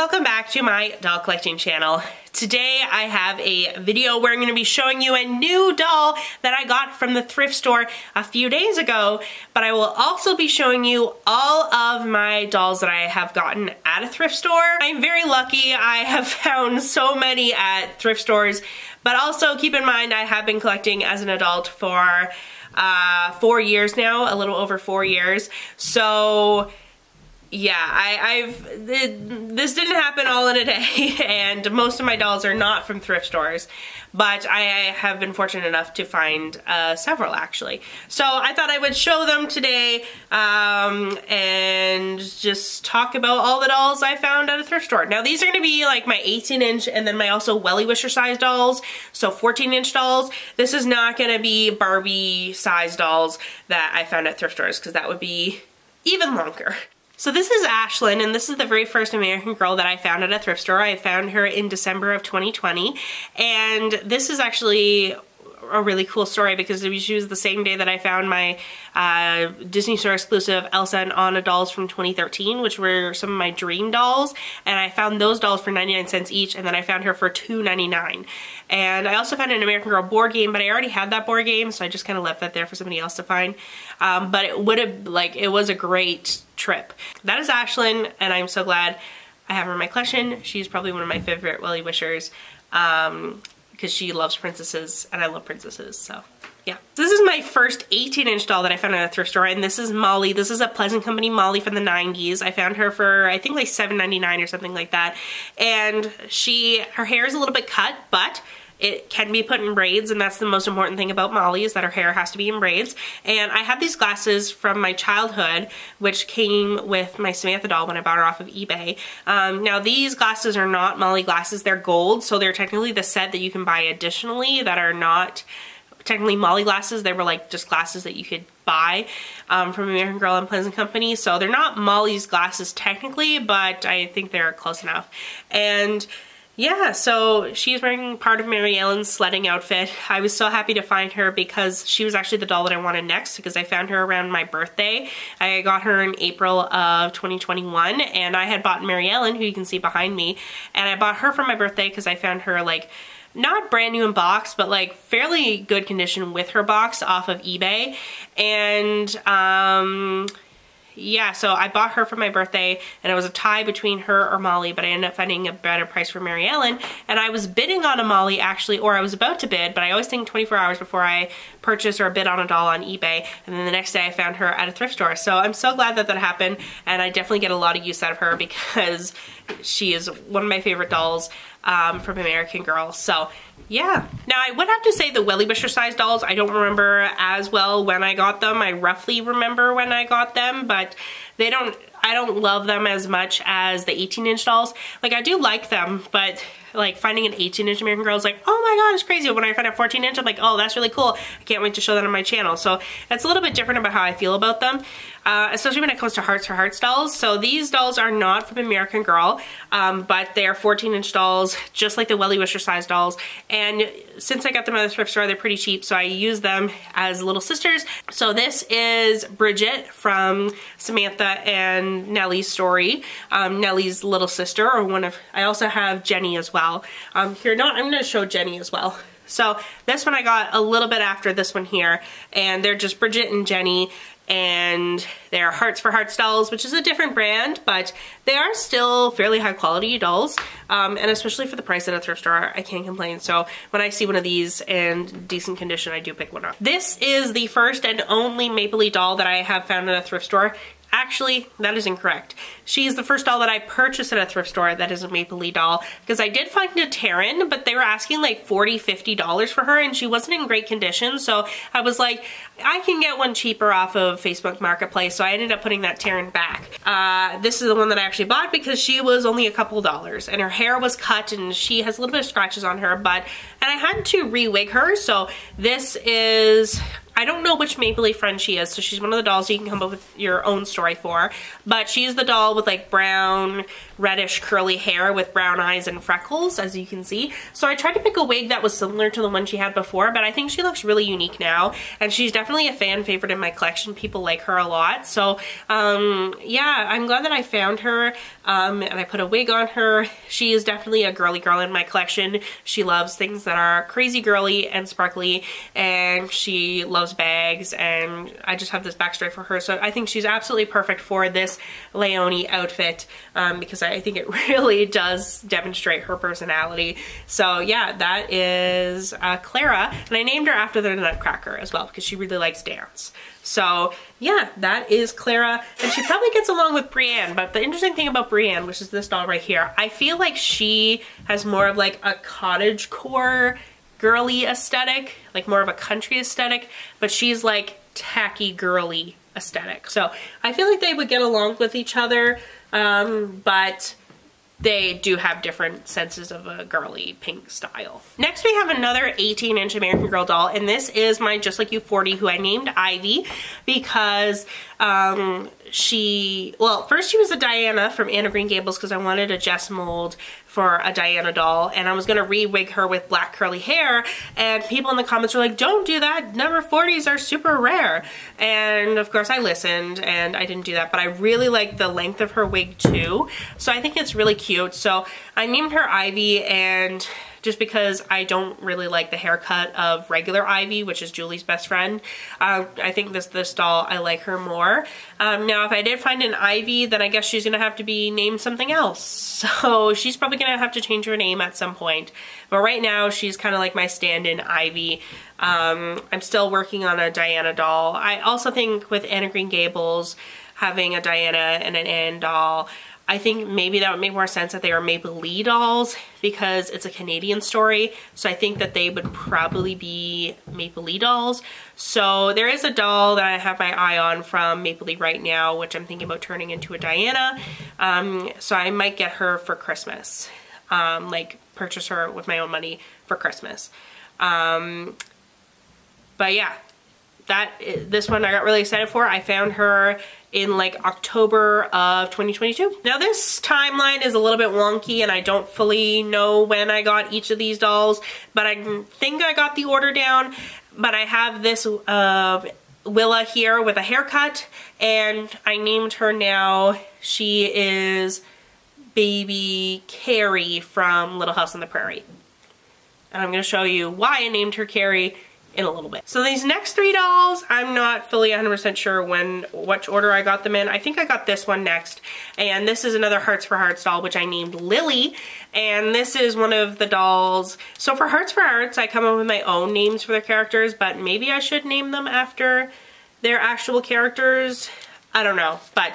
welcome back to my doll collecting channel. Today I have a video where I'm going to be showing you a new doll that I got from the thrift store a few days ago, but I will also be showing you all of my dolls that I have gotten at a thrift store. I'm very lucky. I have found so many at thrift stores, but also keep in mind I have been collecting as an adult for 4 years now, a little over 4 years. So yeah, this didn't happen all in a day, and most of my dolls are not from thrift stores, but I have been fortunate enough to find several actually. So I thought I would show them today and just talk about all the dolls I found at a thrift store. Now these are going to be like my 18-inch and then my also Wellie Wisher size dolls, so 14-inch dolls. This is not going to be Barbie size dolls that I found at thrift stores because that would be even longer. So this is Ashlin, and this is the very first American Girl that I found at a thrift store. I found her in December of 2020, and this is actually a really cool story because she was the same day that I found my Disney Store exclusive Elsa and Anna dolls from 2013, which were some of my dream dolls, and I found those dolls for 99 cents each, and then I found her for $2.99. And I also found an American Girl board game, but I already had that board game, so I just kind of left that there for somebody else to find. But it would have, like, it was a great trip. That is Ashlin, and I'm so glad I have her in my collection. She's probably one of my favorite Wellie Wishers because she loves princesses, and I love princesses, so yeah. This is my first 18-inch doll that I found at a thrift store, and this is Molly. This is a Pleasant Company Molly from the 90s. I found her for, I think, like $7.99 or something like that, and her hair is a little bit cut, but it can be put in braids, and that's the most important thing about Molly, is that her hair has to be in braids. And I have these glasses from my childhood, which came with my Samantha doll when I bought her off of eBay. Now these glasses are not Molly glasses, they're gold, so they're technically the set that you can buy additionally that are not technically Molly glasses. They were like just glasses that you could buy from American Girl and Pleasant Company. So they're not Molly's glasses technically, but I think they're close enough. And yeah, so she's wearing part of Mary Ellen's sledding outfit. I was so happy to find her because she was actually the doll that I wanted next because I found her around my birthday. I got her in April of 2021, and I had bought Mary Ellen, who you can see behind me, and I bought her for my birthday because I found her like not brand new in box, but like fairly good condition with her box off of eBay. And yeah, so I bought her for my birthday, and it was a tie between her or Molly, but I ended up finding a better price for Mary Ellen. And I was bidding on a Molly actually, or I was about to bid, but I always think 24 hours before I purchase or bid on a doll on eBay. And then the next day I found her at a thrift store. So I'm so glad that that happened, and I definitely get a lot of use out of her because she is one of my favorite dolls from American Girl. So yeah. Now I would have to say the Wellie Wisher size dolls, I don't remember as well when I got them. I roughly remember when I got them, but I don't love them as much as the 18-inch dolls. Like, I do like them, but like finding an 18-inch American Girl is like, oh my god, it's crazy. When I find a 14-inch, I'm like, oh, that's really cool. I can't wait to show that on my channel. So that's a little bit different about how I feel about them, especially when it comes to Hearts for Hearts dolls. So these dolls are not from American Girl, but they are 14-inch dolls, just like the Wellie Wisher size dolls. And since I got them at the thrift store, they're pretty cheap, so I use them as little sisters. So this is Bridget from Samantha and Nellie's story, Nellie's little sister, or one of, I also have Jenny as well. Here, no, I'm gonna show Jenny as well. So this one I got a little bit after this one here, and they're just Bridget and Jenny, and they're Hearts for Hearts dolls, which is a different brand, but they are still fairly high quality dolls, and especially for the price at a thrift store, I can't complain. So when I see one of these in decent condition, I do pick one up. This is the first and only Maplelea doll that I have found at a thrift store. Actually, that is incorrect. She is the first doll that I purchased at a thrift store that is a Maplelea doll, because I did find a Terran, but they were asking like $40, $50 for her, and she wasn't in great condition, so I was like, I can get one cheaper off of Facebook Marketplace, so I ended up putting that Terran back. This is the one that I actually bought because she was only a couple dollars, and her hair was cut, and she has a little bit of scratches on her, and I had to re-wig her, so this is I don't know which Maplelea friend she is, so she's one of the dolls you can come up with your own story for. But she's the doll with like brown, reddish, curly hair with brown eyes and freckles, as you can see. So I tried to pick a wig that was similar to the one she had before, but I think she looks really unique now. And she's definitely a fan favorite in my collection. People like her a lot. So yeah, I'm glad that I found her and I put a wig on her. She is definitely a girly girl in my collection. She loves things that are crazy girly and sparkly, and she loves bags, and I just have this backstory for her. So I think she's absolutely perfect for this Leonie outfit because I think it really does demonstrate her personality. So yeah, that is Clara, and I named her after the Nutcracker as well because she really likes dance. So yeah, that is Clara, and she probably gets along with Brienne. But the interesting thing about Brienne, which is this doll right here, I feel like she has more of like a cottagecore girly aesthetic, like more of a country aesthetic, but she's like tacky girly aesthetic. So I feel like they would get along with each other, but they do have different senses of a girly pink style. Next we have another 18-inch American Girl doll, and this is my Just Like You 40, who I named Ivy because well, first she was a Diana from Anne of Green Gables because I wanted a Jess mold for a Diana doll, and I was gonna re-wig her with black curly hair, and people in the comments were like, don't do that, number 40s are super rare. And of course I listened and I didn't do that, but I really like the length of her wig too, so I think it's really cute. So I named her Ivy, and just because I don't really like the haircut of regular Ivy, which is Julie's best friend, I think this doll, I like her more. Now if I did find an Ivy, then I guess she's gonna have to be named something else. So she's probably gonna have to change her name at some point. But right now she's kind of like my stand-in Ivy. I'm still working on a Diana doll. I also think with Anne of Green Gables, having a Diana and an Anne doll, I think maybe that would make more sense that they are Maplelea dolls because it's a Canadian story. So I think that they would probably be Maplelea dolls. So there is a doll that I have my eye on from Maplelea right now, which I'm thinking about turning into a Diana. So I might get her for Christmas, like purchase her with my own money for Christmas. But yeah, this one I got really excited for. I found her in like October of 2022. Now this timeline is a little bit wonky and I don't fully know when I got each of these dolls, but I think I got the order down. But I have this Willa here with a haircut, and I named her now. She is baby Carrie from Little House on the Prairie. And I'm gonna show you why I named her Carrie in a little bit. So these next three dolls, I'm not fully 100% sure which order I got them in. I think I got this one next, and this is another Hearts for Hearts doll, which I named Lily, and this is one of the dolls. So for Hearts for Hearts, I come up with my own names for their characters, but maybe I should name them after their actual characters. I don't know, but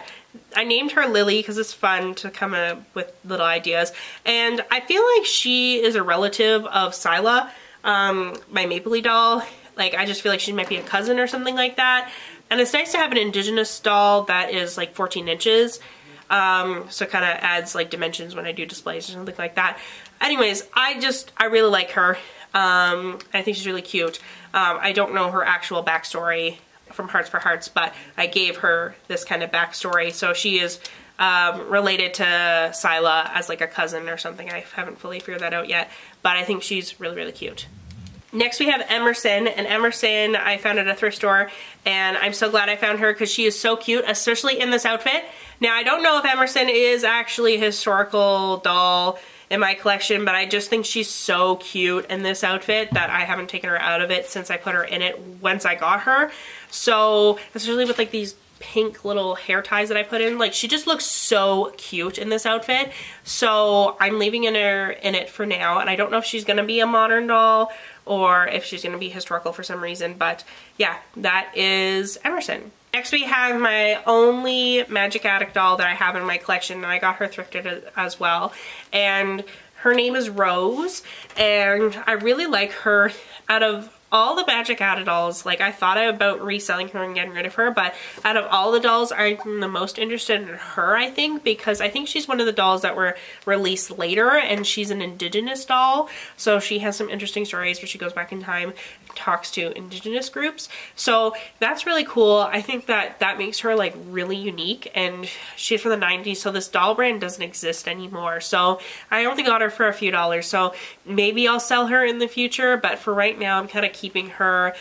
I named her Lily because it's fun to come up with little ideas, and I feel like she is a relative of Scylla, my Maplelea doll. Like, I just feel like she might be a cousin or something like that. And it's nice to have an indigenous doll that is like 14 inches. So it kind of adds like dimensions when I do displays or something like that. Anyways, I really like her. I think she's really cute. I don't know her actual backstory from Hearts for Hearts, but I gave her this kind of backstory. So she is related to Scylla as like a cousin or something. I haven't fully figured that out yet, but I think she's really, really cute. Next we have Emerson, and Emerson I found at a thrift store, and I'm so glad I found her because she is so cute, especially in this outfit. Now I don't know if Emerson is actually a historical doll in my collection, but I just think she's so cute in this outfit that I haven't taken her out of it since I put her in it once I got her. So especially with like these pink little hair ties that I put in, like she just looks so cute in this outfit. So I'm leaving her in it for now, and I don't know if she's gonna be a modern doll or if she's gonna be historical for some reason, but yeah, that is Emerson. Next we have my only Magic Addict doll that I have in my collection, and I got her thrifted as well, and her name is Rose, and I really like her. Out of all the Magic Addict dolls, like I thought about reselling her and getting rid of her, but out of all the dolls, I'm the most interested in her, I think, because I think she's one of the dolls that were released later, and she's an indigenous doll, so she has some interesting stories where she goes back in time. talks to Indigenous groups. So that's really cool. I think that that makes her like really unique, and she's from the 90s, so this doll brand doesn't exist anymore. So I only got her for a few dollars, so maybe I'll sell her in the future, but for right now I'm kind of keeping her,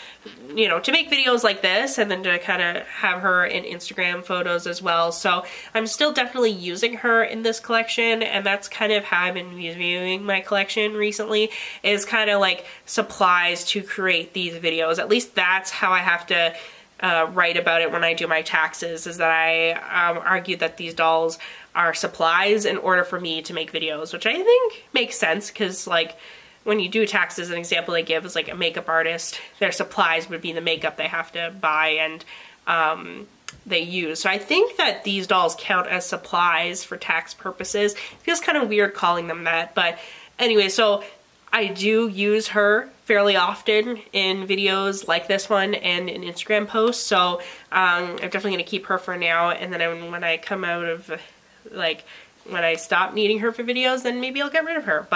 you know, to make videos like this and then to kind of have her in Instagram photos as well. So I'm still definitely using her in this collection, and that's kind of how I've been viewing my collection recently, is kind of like supplies to create these videos. At least that's how I have to write about it when I do my taxes, is that I argue that these dolls are supplies in order for me to make videos, which I think makes sense, because like when you do taxes, an example they give is like a makeup artist, their supplies would be the makeup they have to buy and they use. So I think that these dolls count as supplies for tax purposes. It feels kind of weird calling them that, but anyway, so I do use her fairly often in videos like this one and in Instagram posts, so I'm definitely going to keep her for now, and then when I come out of, like, when I stop needing her for videos, then maybe I'll get rid of her,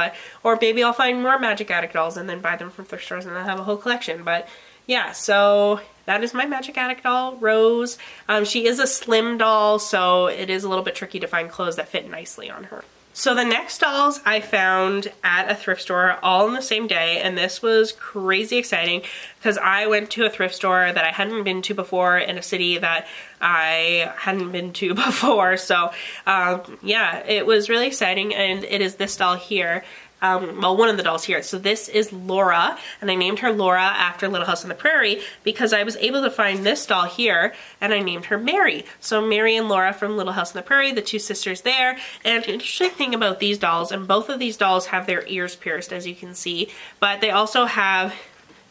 or maybe I'll find more Magic Attic dolls and then buy them from thrift stores and I'll have a whole collection. But yeah, so that is my Magic Attic doll, Rose. She is a slim doll, so it is a little bit tricky to find clothes that fit nicely on her. So the next dolls I found at a thrift store all on the same day, and this was crazy exciting because I went to a thrift store that I hadn't been to before in a city that I hadn't been to before. So yeah, it was really exciting, and it is this doll here. Well, one of the dolls here. So this is Laura, and I named her Laura after Little House on the Prairie because I was able to find this doll here, and I named her Mary. So Mary and Laura from Little House on the Prairie, the two sisters there. And the interesting thing about these dolls, and both of these dolls have their ears pierced, as you can see, but they also have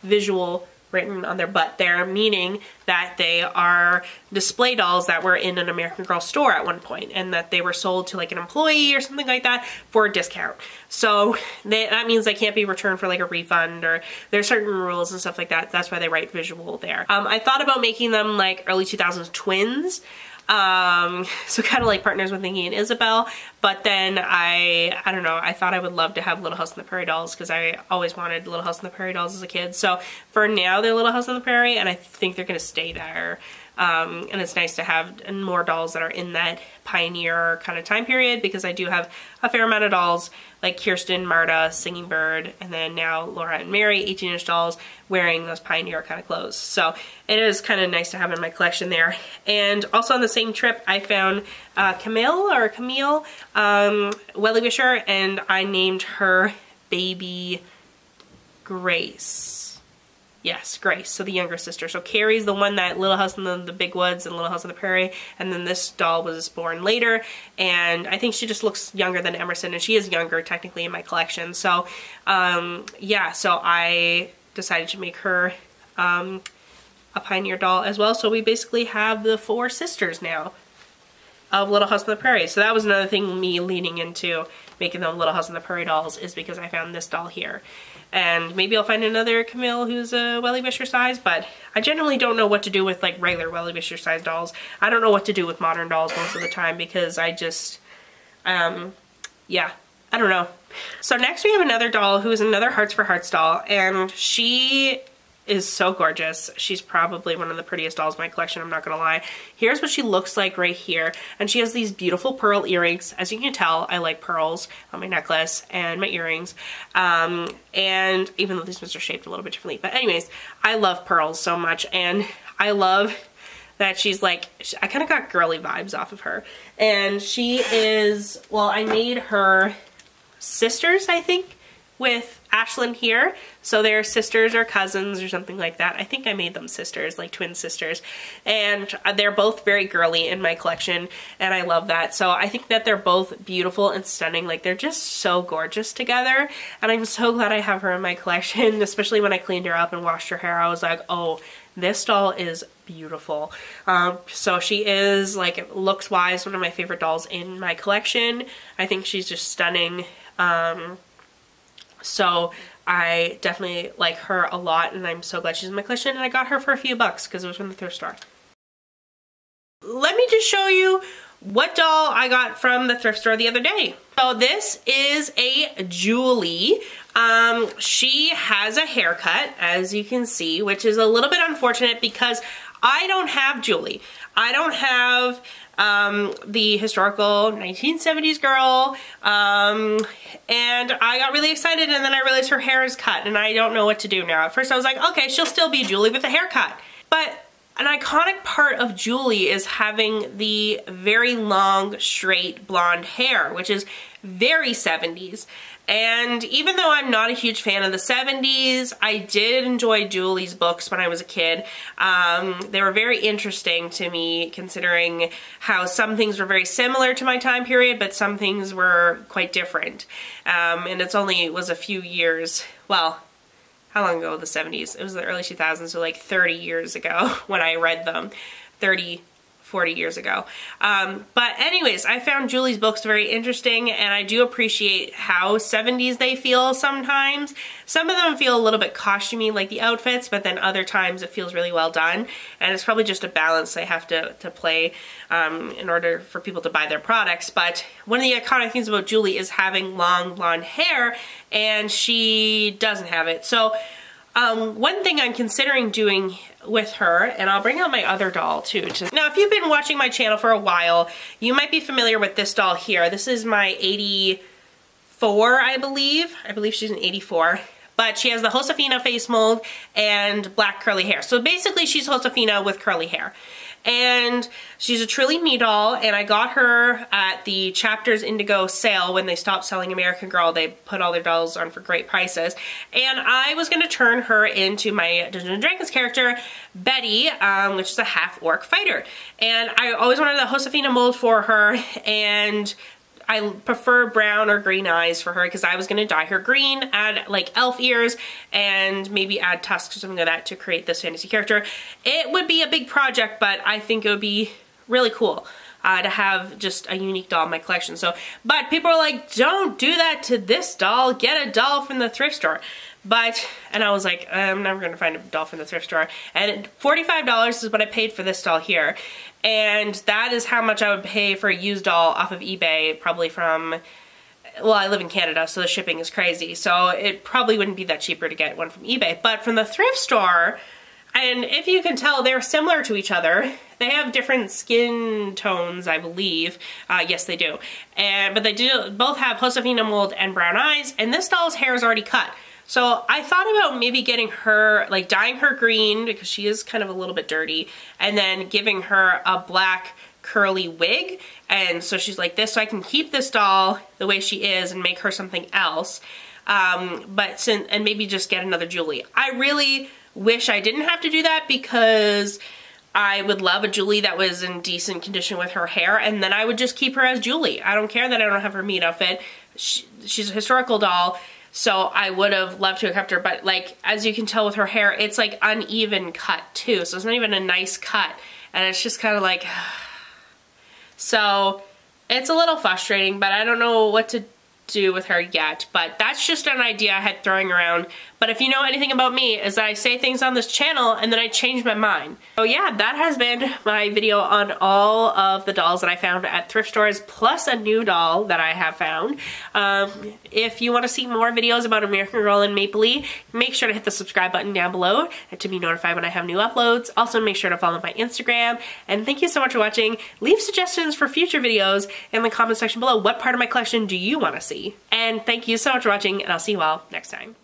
visual written on their butt there, meaning that they are display dolls that were in an American Girl store at one point, and that they were sold to like an employee or something like that for a discount. So that means they can't be returned for like a refund, or there's certain rules and stuff like that. That's why they write visual there. I thought about making them like early 2000s twins. So kind of like Partners with Nikki and Isabel, but then I don't know, I thought I would love to have Little House on the Prairie dolls because I always wanted Little House on the Prairie dolls as a kid. So for now they're Little House on the Prairie, and I think they're going to stay there. And it's nice to have more dolls that are in that pioneer kind of time period, because I do have a fair amount of dolls like Kirsten, Marta, Singing Bird, and then now Laura and Mary, 18-inch dolls, wearing those pioneer kind of clothes. So it is kind of nice to have in my collection there. And also on the same trip, I found Camille, Wellie Wisher, and I named her Baby Grace. Yes, Grace, so the younger sister. So Carrie's the one that Little House in the Big Woods and Little House on the Prairie, and then this doll was born later, and I think she just looks younger than Emerson, and she is younger technically in my collection. So yeah, so I decided to make her a pioneer doll as well. So we basically have the four sisters now of Little House on the Prairie. So that was another thing me leaning into making them Little House on the Prairie dolls, is because I found this doll here. And maybe I'll find another Camille who's a Wellie Wisher size, but I generally don't know what to do with like regular Wellie Wisher size dolls. I don't know what to do with modern dolls most of the time, because I just, yeah, I don't know. So next we have another doll who is another Hearts for Hearts doll, and she is so gorgeous. She's probably one of the prettiest dolls in my collection, I'm not gonna lie. Here's what she looks like right here, and she has these beautiful pearl earrings. As you can tell, I like pearls on my necklace and my earrings, and even though these ones are shaped a little bit differently, but anyways, I love pearls so much, and I love that she's like, I kind of got girly vibes off of her. And she is, well, I made her sisters, I think, with Ashlin here. So they're sisters or cousins or something like that. I think I made them sisters, like twin sisters. And they're both very girly in my collection, and I love that. So I think that they're both beautiful and stunning. Like, they're just so gorgeous together. And I'm so glad I have her in my collection, especially when I cleaned her up and washed her hair. I was like, oh, this doll is beautiful. So she is, like, looks wise, one of my favorite dolls in my collection. I think she's just stunning. So I definitely like her a lot, and I'm so glad she's in my collection, and I got her for a few bucks because it was from the thrift store. Let me just show you what doll I got from the thrift store the other day. So this is a Julie. She has a haircut, as you can see, which is a little bit unfortunate because I don't have Julie. I don't have the historical 1970s girl, and I got really excited, and then I realized her hair is cut and I don't know what to do now. At first I was like, okay, she'll still be Julie with a haircut. But an iconic part of Julie is having the very long, straight blonde hair, which is very 70s. And even though I'm not a huge fan of the 70s, I did enjoy Julie's books when I was a kid. They were very interesting to me, considering how some things were very similar to my time period, but some things were quite different. And it was a few years, well, how long ago, the 70s? It was the early 2000s, so like 30 years ago when I read them. 40 years ago. But anyways, I found Julie's books very interesting, and I do appreciate how 70s they feel sometimes. Some of them feel a little bit costumey, like the outfits, but then other times it feels really well done. And it's probably just a balance they have to play in order for people to buy their products. But one of the iconic things about Julie is having long blonde hair, and she doesn't have it. So one thing I'm considering doing with her, and I'll bring out my other doll too. Now, if you've been watching my channel for a while, you might be familiar with this doll here. This is my 84, I believe. I believe she's an 84. But she has the Josefina face mold and black curly hair. So basically she's Josefina with curly hair. And she's a truly me doll, and I got her at the Chapters Indigo sale when they stopped selling American Girl. They put all their dolls on for great prices. And I was going to turn her into my Dungeons & Dragons character, Betty, which is a half-orc fighter. And I always wanted the Josefina mold for her, and I prefer brown or green eyes for her because I was going to dye her green, add like elf ears, and maybe add tusks or something like that to create this fantasy character. It would be a big project, but I think it would be really cool to have just a unique doll in my collection. But people are like, don't do that to this doll, get a doll from the thrift store. And I was like, I'm never going to find a doll from the thrift store. And $45 is what I paid for this doll here. And that is how much I would pay for a used doll off of eBay, probably from, well, I live in Canada, so the shipping is crazy. So it probably wouldn't be that cheaper to get one from eBay. But from the thrift store, and if you can tell, they're similar to each other. They have different skin tones, I believe. Yes, they do. But they do both have Josefina mold and brown eyes, and this doll's hair is already cut. So I thought about maybe getting her, like dyeing her green because she is kind of a little bit dirty, and then giving her a black curly wig, and so she's like this, so I can keep this doll the way she is and make her something else, and maybe just get another Julie. I really wish I didn't have to do that because I would love a Julie that was in decent condition with her hair, and then I would just keep her as Julie. I don't care that I don't have her meat outfit. She's a historical doll. So I would have loved to have kept her, but like, as you can tell with her hair, it's like uneven cut too. So it's not even a nice cut. And it's just kind of like, so it's a little frustrating, but I don't know what to do with her yet. But that's just an idea I had throwing around. But if you know anything about me, is that I say things on this channel and then I change my mind. So yeah, that has been my video on all of the dolls that I found at thrift stores, plus a new doll that I have found. If you want to see more videos about American Girl and Maplelea, make sure to hit the subscribe button down below to be notified when I have new uploads. Also, make sure to follow my Instagram. And thank you so much for watching. Leave suggestions for future videos in the comment section below. What part of my collection do you want to see? And thank you so much for watching, and I'll see you all next time.